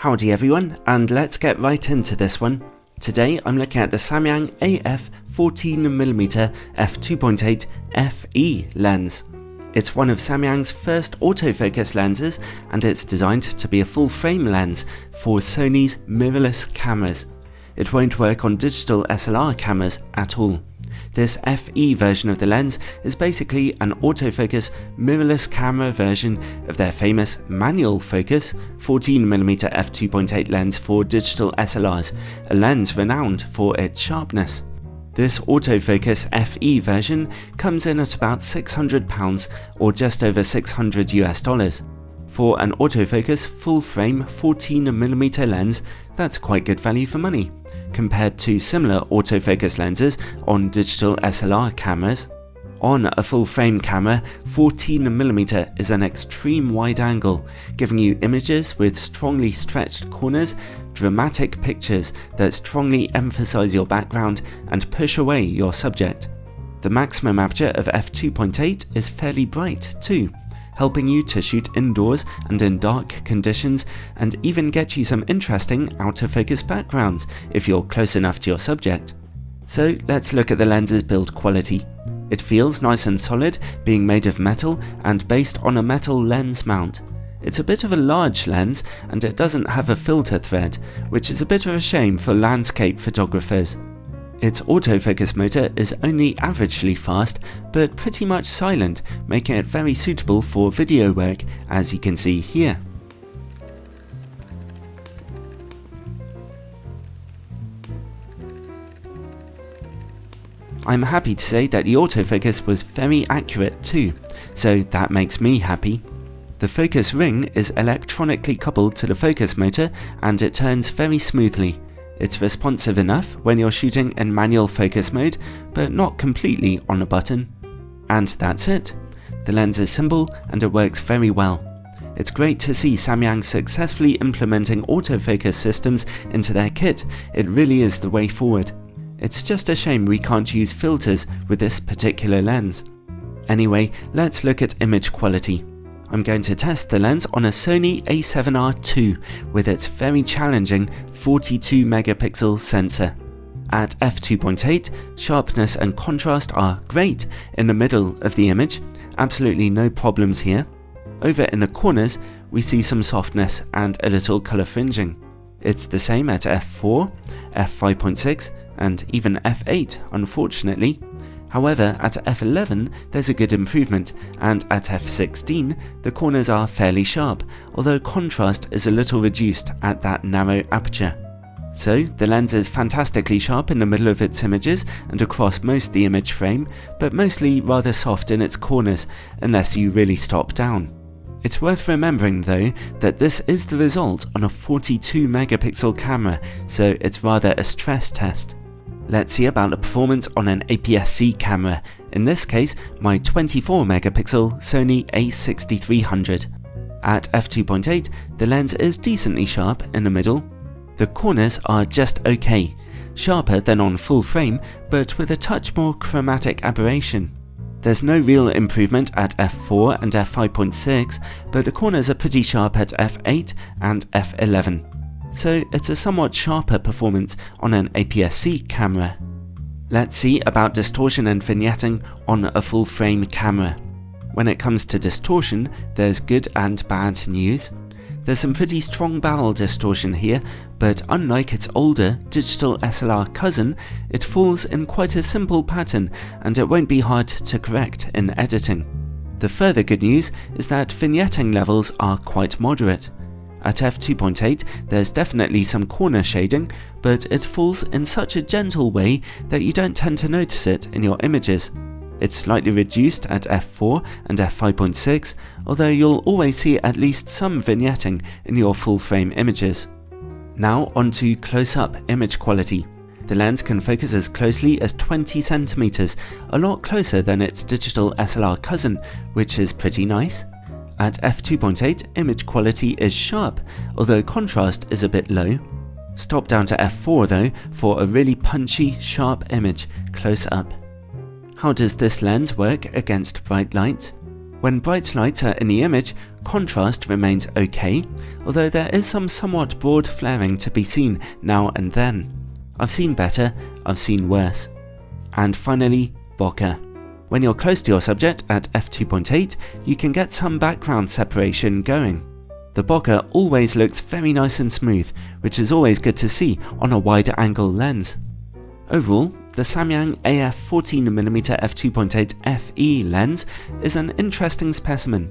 Howdy everyone, and let's get right into this one. Today I'm looking at the Samyang AF 14mm f2.8 FE lens. It's one of Samyang's first autofocus lenses, and it's designed to be a full frame lens for Sony's mirrorless cameras. It won't work on digital SLR cameras at all. This FE version of the lens is basically an autofocus mirrorless camera version of their famous manual focus 14mm f2.8 lens for digital SLRs, a lens renowned for its sharpness. This autofocus FE version comes in at about £600 or just over $600 US. For an autofocus full frame 14mm lens, that's quite good value for money, compared to similar autofocus lenses on digital SLR cameras. On a full frame camera, 14mm is an extreme wide angle, giving you images with strongly stretched corners, dramatic pictures that strongly emphasize your background and push away your subject. The maximum aperture of f2.8 is fairly bright too, helping you to shoot indoors and in dark conditions, and even get you some interesting out-of-focus backgrounds if you're close enough to your subject. So let's look at the lens's build quality. It feels nice and solid, being made of metal and based on a metal lens mount. It's a bit of a large lens, and it doesn't have a filter thread, which is a bit of a shame for landscape photographers. Its autofocus motor is only averagely fast, but pretty much silent, making it very suitable for video work, as you can see here. I'm happy to say that the autofocus was very accurate too, so that makes me happy. The focus ring is electronically coupled to the focus motor, and it turns very smoothly. It's responsive enough when you're shooting in manual focus mode, but not completely on a button. And that's it. The lens is simple and it works very well. It's great to see Samyang successfully implementing autofocus systems into their kit. It really is the way forward. It's just a shame we can't use filters with this particular lens. Anyway, let's look at image quality. I'm going to test the lens on a Sony A7Rii II with its very challenging 42 megapixel sensor. At f2.8, sharpness and contrast are great in the middle of the image, absolutely no problems here. Over in the corners, we see some softness and a little colour fringing. It's the same at f4, f5.6 and even f8, unfortunately. However, at f11 there's a good improvement, and at f16 the corners are fairly sharp, although contrast is a little reduced at that narrow aperture. So the lens is fantastically sharp in the middle of its images and across most of the image frame, but mostly rather soft in its corners, unless you really stop down. It's worth remembering though that this is the result on a 42 megapixel camera, so it's rather a stress test. Let's see about the performance on an APS-C camera, in this case my 24 megapixel Sony A6300. At f2.8 the lens is decently sharp in the middle. The corners are just okay, sharper than on full frame but with a touch more chromatic aberration. There's no real improvement at f4 and f5.6, but the corners are pretty sharp at f8 and f11. So it's a somewhat sharper performance on an APS-C camera. Let's see about distortion and vignetting on a full frame camera. When it comes to distortion, there's good and bad news. There's some pretty strong barrel distortion here, but unlike its older digital SLR cousin, it falls in quite a simple pattern and it won't be hard to correct in editing. The further good news is that vignetting levels are quite moderate. At f2.8 there's definitely some corner shading, but it falls in such a gentle way that you don't tend to notice it in your images. It's slightly reduced at f4 and f5.6, although you'll always see at least some vignetting in your full frame images. Now onto close-up image quality. The lens can focus as closely as 20 centimeters, a lot closer than its digital SLR cousin, which is pretty nice. At f2.8, image quality is sharp, although contrast is a bit low. Stop down to f4 though for a really punchy, sharp image close up. How does this lens work against bright lights? When bright lights are in the image, contrast remains okay, although there is some somewhat broad flaring to be seen now and then. I've seen better, I've seen worse. And finally, bokeh. When you're close to your subject at f2.8, you can get some background separation going. The bokeh always looks very nice and smooth, which is always good to see on a wider angle lens. Overall, the Samyang AF 14mm f2.8 FE lens is an interesting specimen.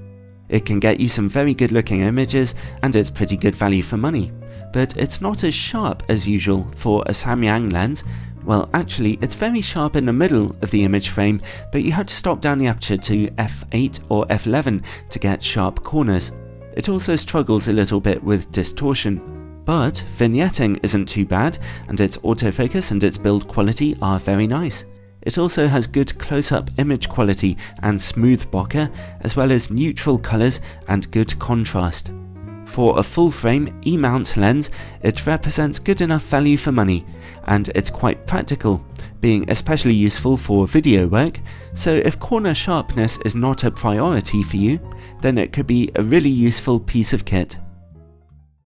It can get you some very good looking images and it's pretty good value for money, but it's not as sharp as usual for a Samyang lens. Well, actually it's very sharp in the middle of the image frame, but you have to stop down the aperture to f8 or f11 to get sharp corners. It also struggles a little bit with distortion. But vignetting isn't too bad, and its autofocus and its build quality are very nice. It also has good close-up image quality and smooth bokeh, as well as neutral colours and good contrast. For a full-frame E-mount lens, it represents good enough value for money, and it's quite practical, being especially useful for video work, so if corner sharpness is not a priority for you, then it could be a really useful piece of kit.